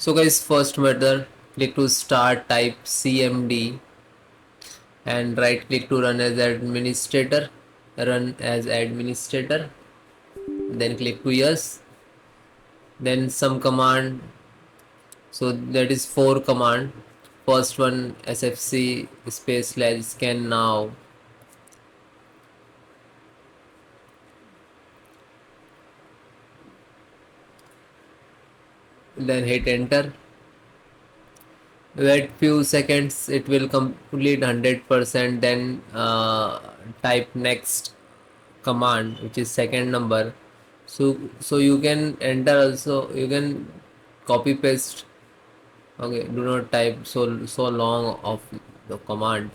So guys, first method, click to start, type cmd and right click to run as administrator, then click to yes, then some command. So that is 4 command. First one, sfc space slash scan now, then hit enter. Wait few seconds, it will complete 100%. Then type next command, which is second number. So you can enter also, you can copy paste. Okay, do not type so long of the command.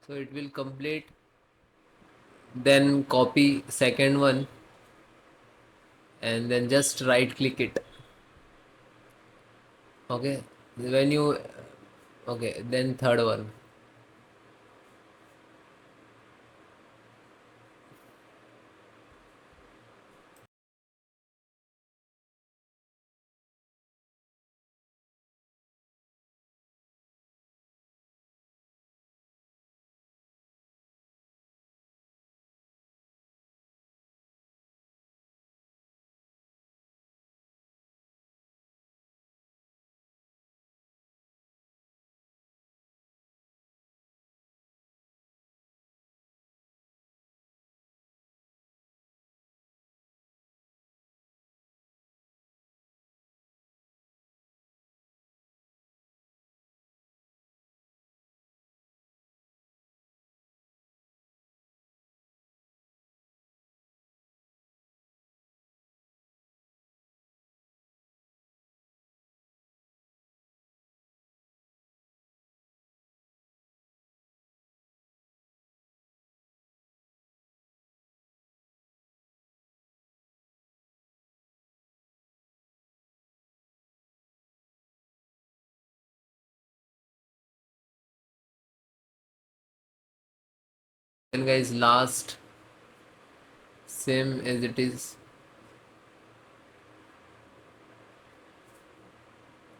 So it will complete. Then copy second one and then just right click it. Okay, when you, okay, then third one. Then guys, last, same as it is.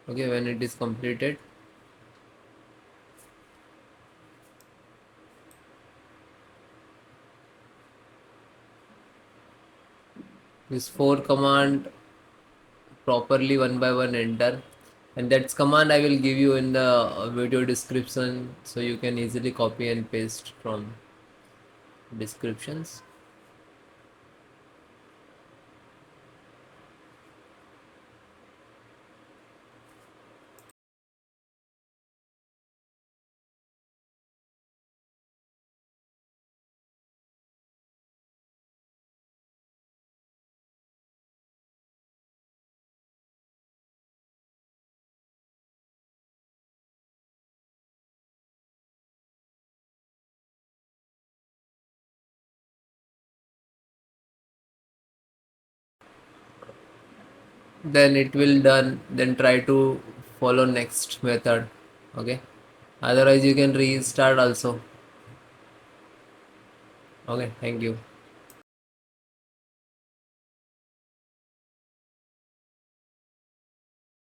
Okay, when it is completed, this 4 command properly one by one enter, and that's command I will give you in the video description, so you can easily copy and paste from descriptions. Then it will done, then try to follow next method. Okay, otherwise you can restart also. Okay, thank you.